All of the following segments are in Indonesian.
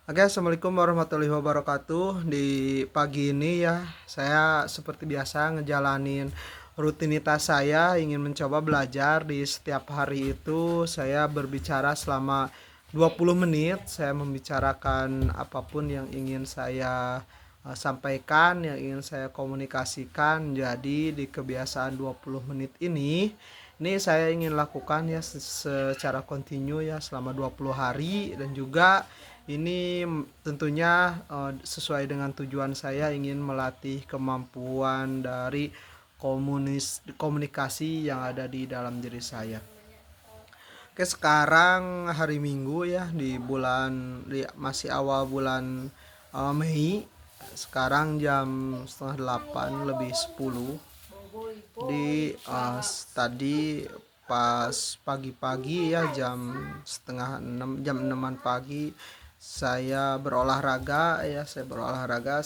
Oke, assalamualaikum warahmatullahi wabarakatuh. Di pagi ini ya, saya seperti biasa ngejalanin rutinitas saya, ingin mencoba belajar di setiap hari itu. Saya berbicara selama 20 menit, saya membicarakan apapun yang ingin saya sampaikan, yang ingin saya komunikasikan. Jadi di kebiasaan 20 menit ini saya ingin lakukan ya secara kontinu ya selama 20 hari, dan juga ini tentunya sesuai dengan tujuan saya ingin melatih kemampuan dari komunikasi yang ada di dalam diri saya. Oke, sekarang hari Minggu ya, masih awal bulan Mei. Sekarang jam setengah 8 lebih 10. Di tadi pas pagi-pagi ya, jam 6 pagi saya berolahraga,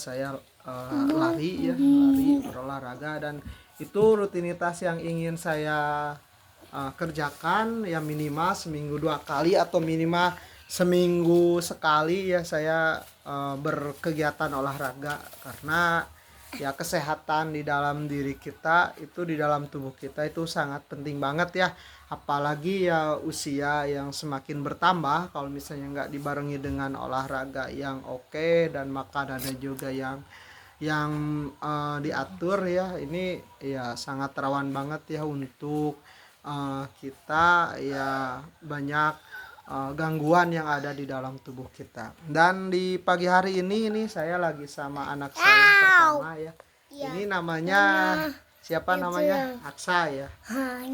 saya lari berolahraga, dan itu rutinitas yang ingin saya kerjakan ya, minimal seminggu 2 kali atau minimal seminggu sekali ya, saya berkegiatan olahraga. Karena ya kesehatan di dalam diri kita itu, di dalam tubuh kita itu sangat penting banget ya, apalagi ya usia yang semakin bertambah. Kalau misalnya nggak dibarengi dengan olahraga yang oke dan makanannya juga yang diatur ya, ini ya sangat rawan banget ya untuk kita ya banyak gangguan yang ada di dalam tubuh kita. Dan di pagi hari ini saya lagi sama anak saya yang pertama ya. Ini namanya siapa namanya? Aksa ya.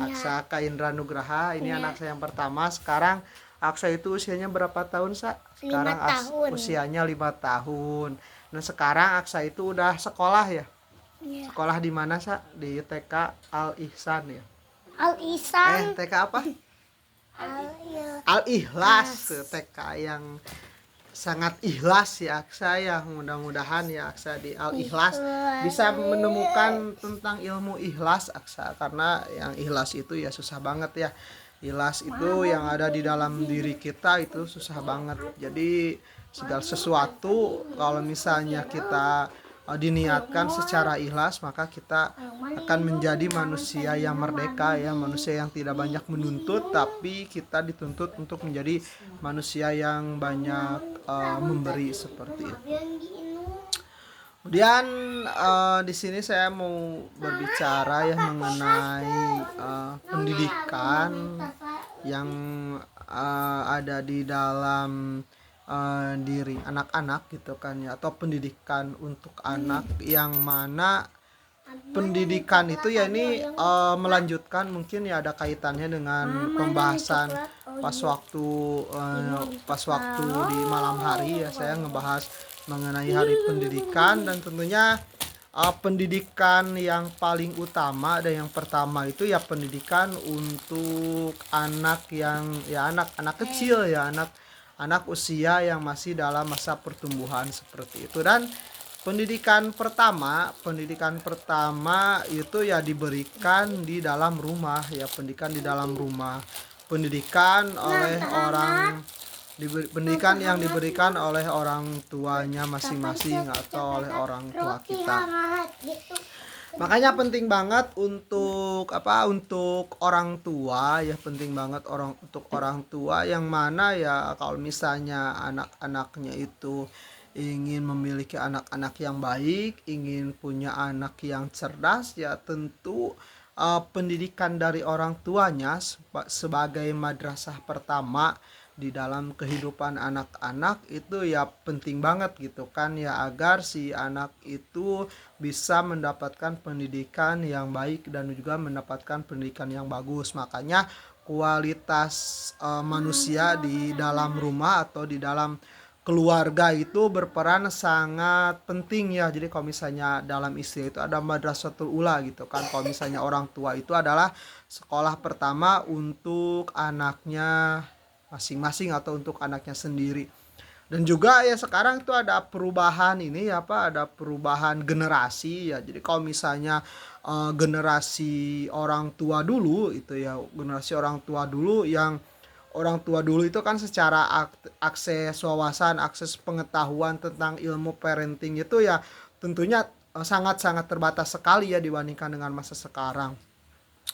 Aksa Kaindra Nugraha. Ini anak saya yang pertama. Sekarang Aksa itu usianya berapa tahun, Sa? Sekarang 5 tahun. usianya 5 tahun. Nah, sekarang Aksa itu udah sekolah ya. Ya. Sekolah di mana, Sa? Di TK Al Ihsan ya. Al-Isan. TK apa? Al-Il. Al-Ikhlas, TK yang sangat ikhlas ya Aksa ya. Mudah-mudahan ya Aksa di Al-Ikhlas bisa menemukan tentang ilmu ikhlas Aksa, karena yang ikhlas itu ya susah banget ya. Ikhlas itu yang ada di dalam diri kita itu susah banget. Jadi segala sesuatu kalau misalnya kita diniatkan secara ikhlas, maka kita akan menjadi manusia yang merdeka ya, manusia yang tidak banyak menuntut, tapi kita dituntut untuk menjadi manusia yang banyak memberi, seperti itu. Kemudian di sini saya mau berbicara ya mengenai pendidikan yang ada di dalam diri anak-anak gitu kan ya, atau pendidikan untuk anak, yang mana pendidikan itu ya ini melanjutkan, mungkin ya ada kaitannya dengan pembahasan pas waktu di malam hari ya, saya ngebahas mengenai hari pendidikan. Dan tentunya pendidikan yang paling utama dan yang pertama itu ya pendidikan untuk anak yang ya anak-anak kecil ya, anak usia yang masih dalam masa pertumbuhan, seperti itu. Dan pendidikan pertama itu ya diberikan di dalam rumah ya, pendidikan oleh orang pendidikan yang diberikan oleh orang tuanya masing-masing atau oleh orang tua kita. Makanya penting banget untuk orang tua ya, penting banget untuk orang tua, yang mana ya kalau misalnya anak-anaknya itu ingin memiliki anak-anak yang baik, ingin punya anak yang cerdas, ya tentu pendidikan dari orang tuanya sebagai madrasah pertama di dalam kehidupan anak-anak itu ya penting banget gitu kan ya, agar si anak itu bisa mendapatkan pendidikan yang baik dan juga mendapatkan pendidikan yang bagus. Makanya kualitas manusia di dalam rumah atau di dalam keluarga itu berperan sangat penting ya. Jadi kalau misalnya dalam istilah itu ada madrasatul ula gitu kan, kalau misalnya orang tua itu adalah sekolah pertama untuk anaknya masing-masing atau untuk anaknya sendiri. Dan juga ya sekarang itu ada perubahan ini ya, ada perubahan generasi ya. Jadi kalau misalnya generasi orang tua dulu itu ya, generasi orang tua dulu yang orang tua dulu itu kan secara akses wawasan, akses pengetahuan tentang ilmu parenting itu ya tentunya sangat-sangat terbatas sekali ya dibandingkan dengan masa sekarang.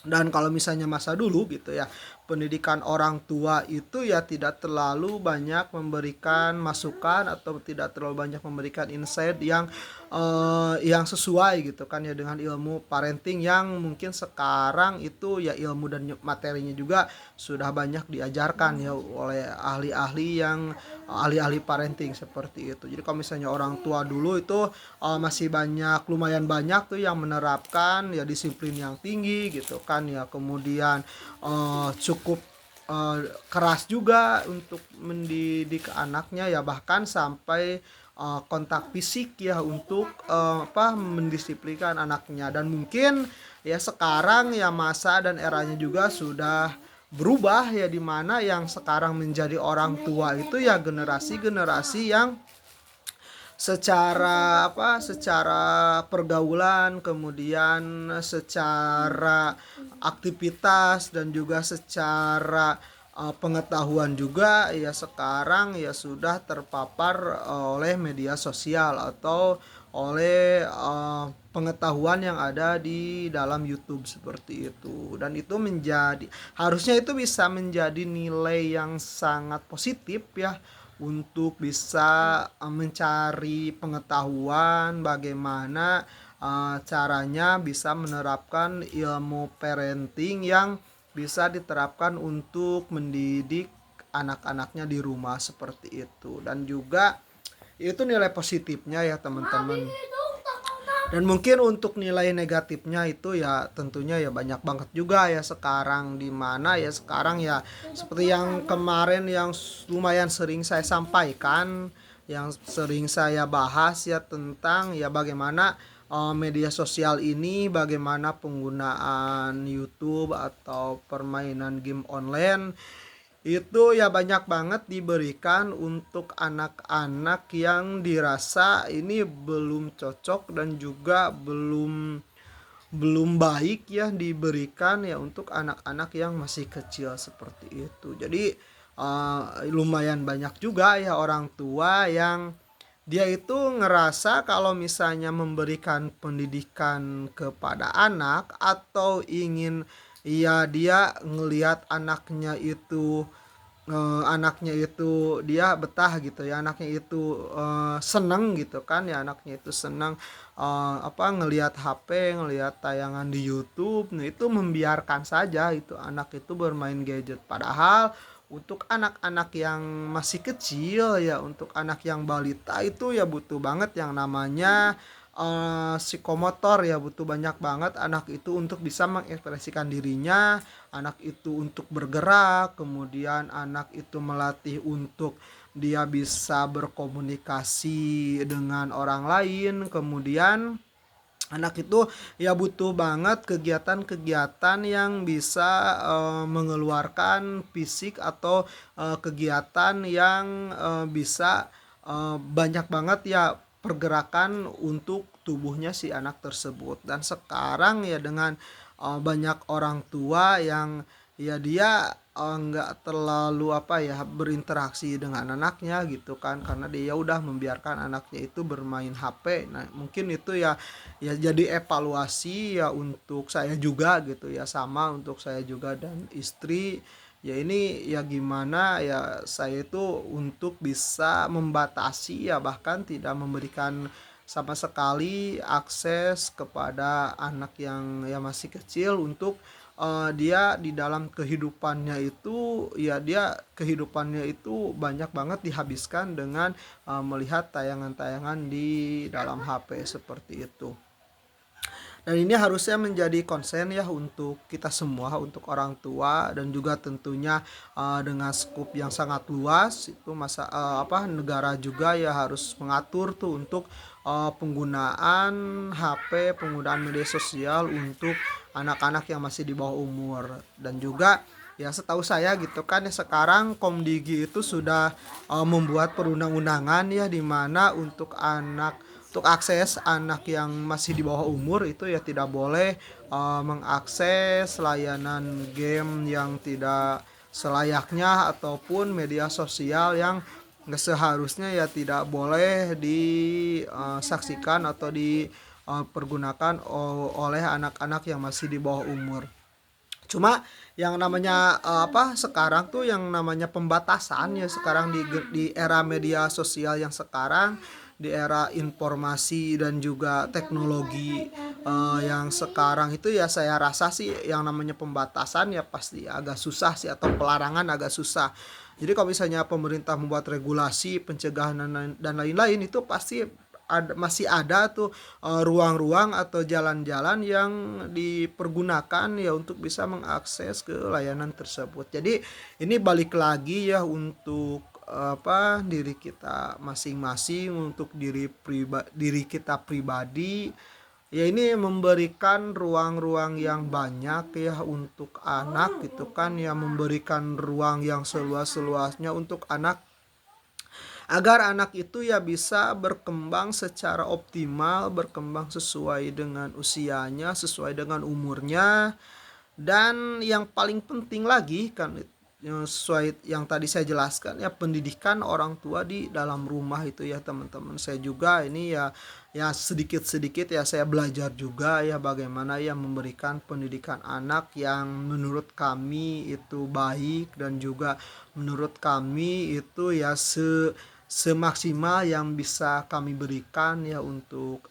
Dan kalau misalnya masa dulu gitu ya, pendidikan orang tua itu ya tidak terlalu banyak memberikan masukan atau tidak terlalu banyak memberikan insight yang sesuai gitu kan ya dengan ilmu parenting yang mungkin sekarang itu ya ilmu dan materinya juga sudah banyak diajarkan ya oleh ahli-ahli parenting seperti itu. Jadi kalau misalnya orang tua dulu itu masih lumayan banyak tuh yang menerapkan ya disiplin yang tinggi gitu kan ya, kemudian cukup keras juga untuk mendidik anaknya ya, bahkan sampai kontak fisik ya untuk mendisiplinkan anaknya. Dan mungkin ya sekarang ya masa dan eranya juga sudah berubah ya, dimana yang sekarang menjadi orang tua itu ya generasi-generasi yang secara pergaulan, kemudian secara aktivitas dan juga secara pengetahuan juga ya sekarang ya sudah terpapar oleh media sosial atau oleh pengetahuan yang ada di dalam YouTube seperti itu. Dan itu harusnya itu bisa menjadi nilai yang sangat positif ya untuk bisa mencari pengetahuan bagaimana caranya bisa menerapkan ilmu parenting yang bisa diterapkan untuk mendidik anak-anaknya di rumah seperti itu. Dan juga itu nilai positifnya ya teman-teman. Dan mungkin untuk nilai negatifnya itu ya tentunya ya banyak banget juga ya sekarang, di mana ya sekarang ya seperti yang kemarin yang lumayan sering saya sampaikan, yang sering saya bahas ya tentang ya bagaimana media sosial ini, bagaimana penggunaan YouTube atau permainan game online itu ya banyak banget diberikan untuk anak-anak yang dirasa ini belum cocok dan juga belum belum baik ya diberikan ya untuk anak-anak yang masih kecil seperti itu. Jadi lumayan banyak juga ya orang tua yang dia itu ngerasa kalau misalnya memberikan pendidikan kepada anak atau ingin ya dia ngelihat anaknya itu dia betah gitu ya, anaknya itu seneng gitu kan ya, anaknya itu seneng ngelihat HP, ngelihat tayangan di YouTube. Nah itu membiarkan saja itu anak itu bermain gadget, padahal untuk anak-anak yang masih kecil ya, untuk anak yang balita itu ya butuh banget yang namanya psikomotor ya, butuh banyak banget anak itu untuk bisa mengekspresikan dirinya, anak itu untuk bergerak, kemudian anak itu melatih untuk dia bisa berkomunikasi dengan orang lain, kemudian anak itu ya butuh banget kegiatan-kegiatan yang bisa mengeluarkan fisik atau kegiatan yang bisa banyak banget ya pergerakan untuk tubuhnya si anak tersebut. Dan sekarang ya dengan banyak orang tua yang ya dia nggak terlalu berinteraksi dengan anaknya gitu kan, karena dia udah membiarkan anaknya itu bermain HP. Nah mungkin itu ya jadi evaluasi ya untuk saya juga gitu ya, sama untuk saya juga dan istri ya, ini ya gimana ya saya itu untuk bisa membatasi ya bahkan tidak memberikan sama sekali akses kepada anak yang ya masih kecil untuk dia di dalam kehidupannya itu ya dia kehidupannya itu banyak banget dihabiskan dengan melihat tayangan-tayangan di dalam HP seperti itu. Dan ini harusnya menjadi konsen ya untuk kita semua, untuk orang tua, dan juga tentunya dengan skup yang sangat luas itu negara juga ya harus mengatur tuh untuk penggunaan HP, penggunaan media sosial untuk anak-anak yang masih di bawah umur. Dan juga ya setahu saya gitu kan ya sekarang Komdigi itu sudah membuat perundang-undangan ya, di mana untuk akses anak yang masih di bawah umur itu ya tidak boleh mengakses layanan game yang tidak selayaknya ataupun media sosial yang nggak seharusnya ya tidak boleh disaksikan atau dipergunakan oleh anak-anak yang masih di bawah umur. Cuma yang namanya sekarang tuh yang namanya pembatasan ya sekarang di era media sosial yang sekarang, di era informasi dan juga teknologi yang sekarang itu ya saya rasa sih yang namanya pembatasan ya pasti agak susah sih atau pelarangan agak susah. Jadi kalau misalnya pemerintah membuat regulasi pencegahan dan lain-lain itu pasti masih ada tuh ruang-ruang atau jalan-jalan yang dipergunakan ya untuk bisa mengakses ke layanan tersebut. Jadi ini balik lagi ya untuk diri kita masing-masing, untuk diri kita pribadi ya, ini memberikan ruang-ruang yang banyak ya untuk anak gitu kan ya, memberikan ruang yang seluas-luasnya untuk anak agar anak itu ya bisa berkembang secara optimal, berkembang sesuai dengan usianya, sesuai dengan umurnya. Dan yang paling penting lagi kan yang sesuai yang tadi saya jelaskan ya, pendidikan orang tua di dalam rumah itu ya teman-teman. Saya juga ini ya sedikit-sedikit ya saya belajar juga ya bagaimana ya memberikan pendidikan anak yang menurut kami itu baik dan juga menurut kami itu ya semaksimal yang bisa kami berikan ya untuk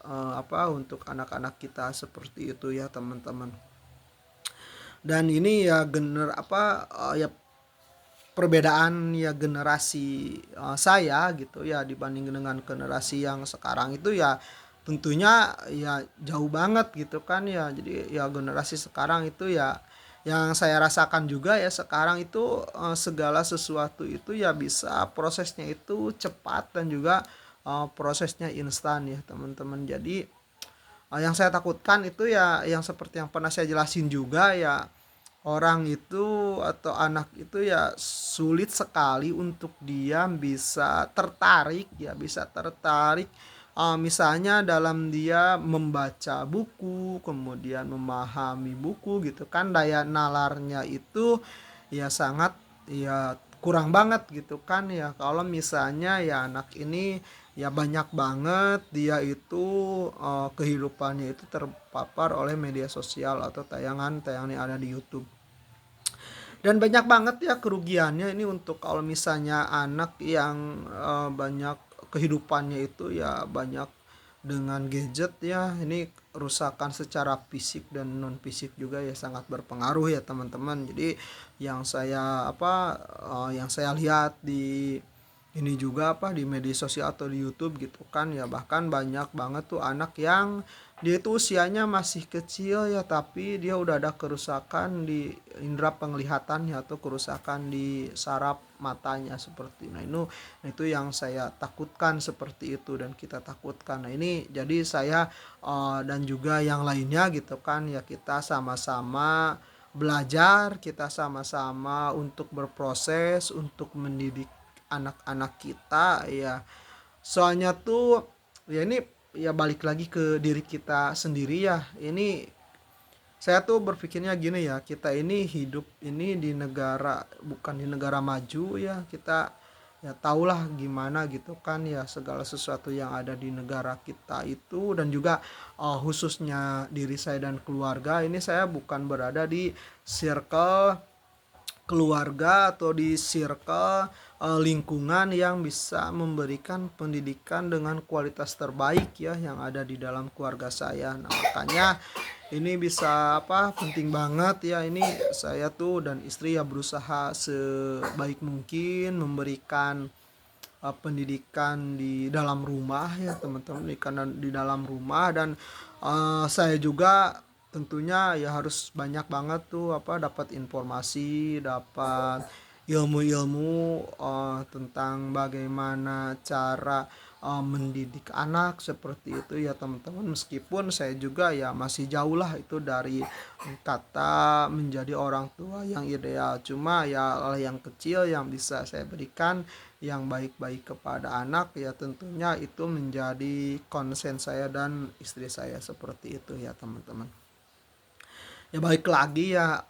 untuk anak-anak kita seperti itu ya teman-teman. Dan ini ya ya perbedaan ya generasi saya gitu ya dibanding dengan generasi yang sekarang itu ya tentunya ya jauh banget gitu kan ya. Jadi ya generasi sekarang itu ya yang saya rasakan juga ya sekarang itu segala sesuatu itu ya bisa prosesnya itu cepat dan juga prosesnya instan ya teman-teman. Jadi yang saya takutkan itu ya yang seperti yang pernah saya jelasin juga ya, orang itu atau anak itu ya sulit sekali untuk dia bisa tertarik ya, bisa tertarik misalnya dalam dia membaca buku, kemudian memahami buku gitu kan, daya nalarnya itu ya sangat ya kurang banget gitu kan ya kalau misalnya ya anak ini ya banyak banget dia itu kehidupannya itu terpapar oleh media sosial atau tayangan-tayangan yang ada di YouTube. Dan banyak banget ya kerugiannya ini untuk kalau misalnya anak yang banyak kehidupannya itu ya banyak dengan gadget ya, ini kerusakan secara fisik dan non fisik juga ya sangat berpengaruh ya teman-teman. Jadi yang saya yang saya lihat di ini juga di media sosial atau di YouTube gitu kan ya, bahkan banyak banget tuh anak yang dia itu usianya masih kecil ya tapi dia udah ada kerusakan di indera penglihatannya atau kerusakan di saraf matanya seperti itu yang saya takutkan seperti itu dan kita takutkan. Nah ini jadi saya dan juga yang lainnya gitu kan ya, kita sama-sama belajar, kita sama-sama untuk berproses untuk mendidik anak-anak kita ya. Soalnya tuh ya ini ya balik lagi ke diri kita sendiri ya. Ini saya tuh berpikirnya gini ya, kita ini hidup ini di negara, bukan di negara maju ya, kita ya tahulah gimana gitu kan ya segala sesuatu yang ada di negara kita itu. Dan juga khususnya diri saya dan keluarga ini, saya bukan berada di circle keluarga atau di circle lingkungan yang bisa memberikan pendidikan dengan kualitas terbaik ya yang ada di dalam keluarga saya. Nah, makanya ini bisa penting banget ya, ini saya tuh dan istri ya berusaha sebaik mungkin memberikan pendidikan di dalam rumah ya teman-teman, pendidikan di dalam rumah. Dan saya juga tentunya ya harus banyak banget tuh dapat informasi, dapat ilmu-ilmu tentang bagaimana cara mendidik anak seperti itu ya teman-teman. Meskipun saya juga ya masih jauh lah itu dari kata menjadi orang tua yang ideal, cuma ya yang kecil yang bisa saya berikan yang baik-baik kepada anak ya tentunya itu menjadi konsen saya dan istri saya seperti itu ya teman-teman. Ya balik lagi ya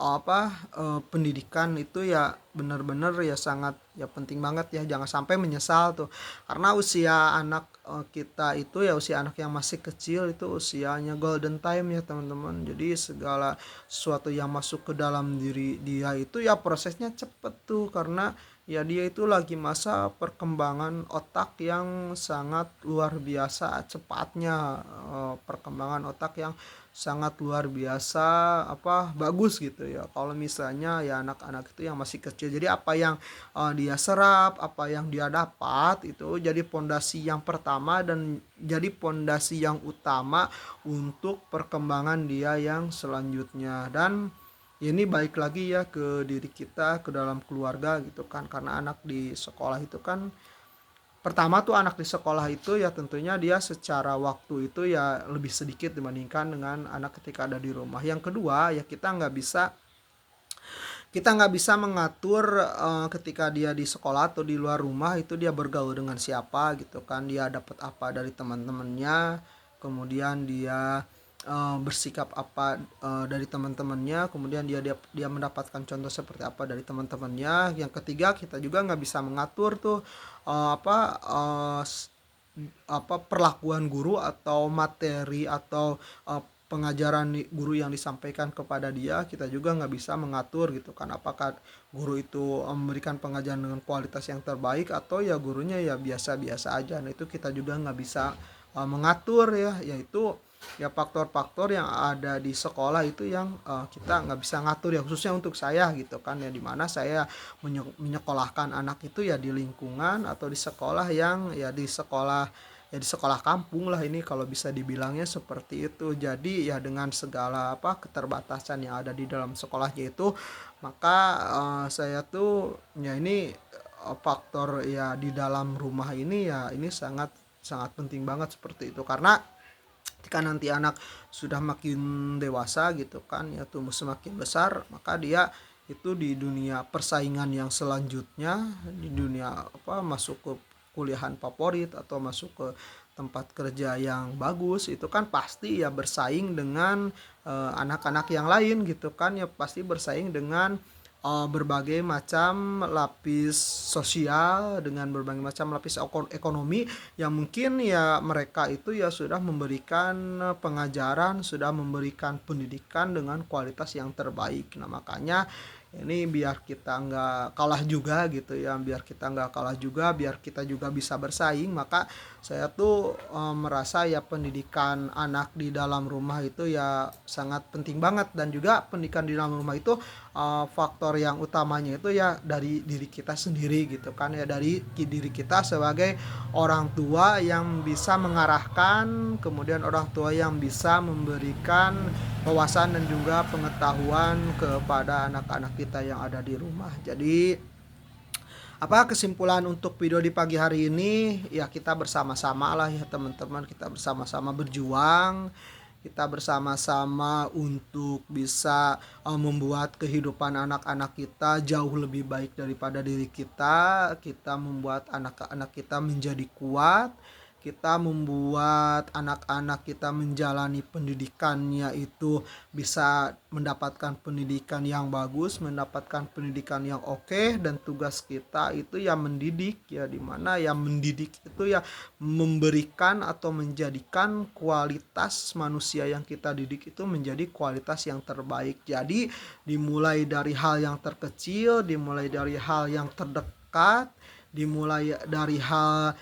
pendidikan itu ya benar-benar ya sangat ya penting banget ya, jangan sampai menyesal tuh karena usia anak kita itu ya usia anak yang masih kecil itu usianya golden time ya teman-teman. Jadi segala sesuatu yang masuk ke dalam diri dia itu ya prosesnya cepet tuh karena ya dia itu lagi masa perkembangan otak yang sangat luar biasa cepatnya, perkembangan otak yang sangat luar biasa bagus gitu ya kalau misalnya ya anak-anak itu yang masih kecil. Jadi apa yang dia serap, apa yang dia dapat itu jadi pondasi yang pertama dan jadi pondasi yang utama untuk perkembangan dia yang selanjutnya. Dan ini baik lagi ya ke diri kita, ke dalam keluarga gitu kan, karena anak di sekolah itu kan pertama tuh anak di sekolah itu ya tentunya dia secara waktu itu ya lebih sedikit dibandingkan dengan anak ketika ada di rumah. Yang kedua ya kita nggak bisa mengatur ketika dia di sekolah atau di luar rumah itu dia bergaul dengan siapa gitu kan, dia dapat apa dari teman-temannya, kemudian dia bersikap apa dari teman-temannya, kemudian dia mendapatkan contoh seperti apa dari teman-temannya. Yang ketiga kita juga nggak bisa mengatur tuh eh, apa eh, perlakuan guru atau materi atau pengajaran guru yang disampaikan kepada dia. Kita juga nggak bisa mengatur gitu kan apakah guru itu memberikan pengajaran dengan kualitas yang terbaik atau ya gurunya ya biasa-biasa aja. Nah itu kita juga nggak bisa mengatur ya, yaitu ya faktor-faktor yang ada di sekolah itu yang kita nggak bisa ngatur ya, khususnya untuk saya gitu kan ya, dimana saya menyekolahkan anak itu ya di lingkungan atau di sekolah yang ya di sekolah kampung lah ini kalau bisa dibilangnya seperti itu. Jadi ya dengan segala keterbatasan yang ada di dalam sekolahnya itu, maka saya tuh ya ini faktor ya di dalam rumah ini ya ini sangat sangat penting banget seperti itu. Karena ketika nanti anak sudah makin dewasa gitu kan ya tumbuh semakin besar, maka dia itu di dunia persaingan yang selanjutnya, di dunia masuk ke kuliahan favorit atau masuk ke tempat kerja yang bagus itu kan pasti ya bersaing dengan anak-anak yang lain gitu kan ya, pasti bersaing dengan berbagai macam lapis sosial, dengan berbagai macam lapis ekonomi yang mungkin ya mereka itu ya sudah memberikan pengajaran, sudah memberikan pendidikan dengan kualitas yang terbaik. Nah makanya ini biar kita nggak kalah juga gitu ya, biar kita nggak kalah juga, biar kita juga bisa bersaing, maka saya tuh merasa ya pendidikan anak di dalam rumah itu ya sangat penting banget. Dan juga pendidikan di dalam rumah itu faktor yang utamanya itu ya dari diri kita sendiri gitu kan ya, dari diri kita sebagai orang tua yang bisa mengarahkan, kemudian orang tua yang bisa memberikan wawasan dan juga pengetahuan kepada anak-anak kita yang ada di rumah. Jadi kesimpulan untuk video di pagi hari ini ya, kita bersama-sama lah ya teman-teman, kita bersama-sama berjuang, kita bersama-sama untuk bisa membuat kehidupan anak-anak kita jauh lebih baik daripada diri kita. Kita membuat anak-anak kita menjadi kuat, kita membuat anak-anak kita menjalani pendidikannya itu bisa mendapatkan pendidikan yang bagus, mendapatkan pendidikan yang oke. Dan tugas kita itu ya mendidik ya, dimana ya mendidik itu ya memberikan atau menjadikan kualitas manusia yang kita didik itu menjadi kualitas yang terbaik. Jadi dimulai dari hal yang terkecil, dimulai dari hal yang terdekat, dimulai dari hal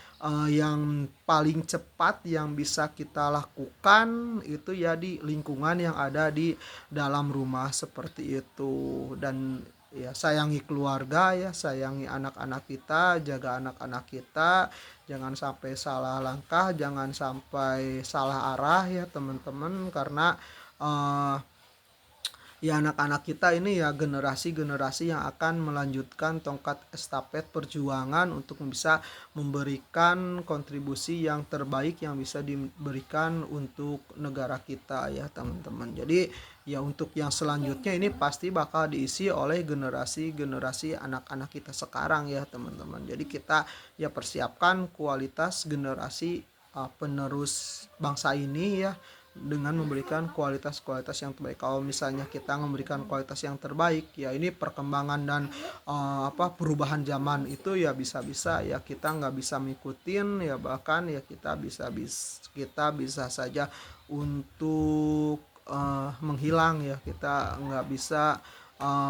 yang paling cepat yang bisa kita lakukan itu ya di lingkungan yang ada di dalam rumah seperti itu. Dan ya sayangi keluarga ya, sayangi anak-anak kita, jaga anak-anak kita, jangan sampai salah langkah, jangan sampai salah arah ya teman-teman, karena uh, ya anak-anak kita ini ya generasi-generasi yang akan melanjutkan tongkat estafet perjuangan untuk bisa memberikan kontribusi yang terbaik yang bisa diberikan untuk negara kita ya teman-teman. Jadi ya untuk yang selanjutnya ini pasti bakal diisi oleh generasi-generasi anak-anak kita sekarang ya teman-teman. Jadi kita ya persiapkan kualitas generasi penerus bangsa ini ya, dengan memberikan kualitas-kualitas yang terbaik. Kalau misalnya kita memberikan kualitas yang terbaik, ya ini perkembangan dan perubahan zaman itu ya bisa-bisa ya kita nggak bisa ngikutin, ya bahkan ya kita bisa saja untuk menghilang, ya kita nggak bisa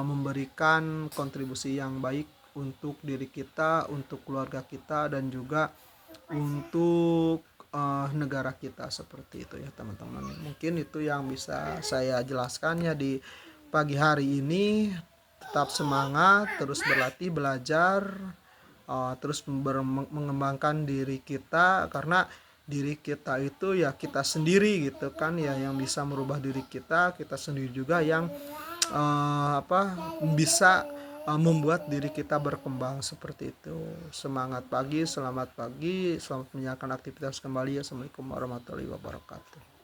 memberikan kontribusi yang baik untuk diri kita, untuk keluarga kita, dan juga untuk negara kita, seperti itu ya teman-teman. Mungkin itu yang bisa saya jelaskan ya di pagi hari ini. Tetap semangat, terus berlatih, belajar, terus mengembangkan diri kita, karena diri kita itu ya kita sendiri gitu kan ya, yang bisa merubah diri kita sendiri juga yang bisa membuat diri kita berkembang, seperti itu. Semangat pagi, selamat pagi, selamat menjalankan aktivitas kembali. Assalamualaikum warahmatullahi wabarakatuh.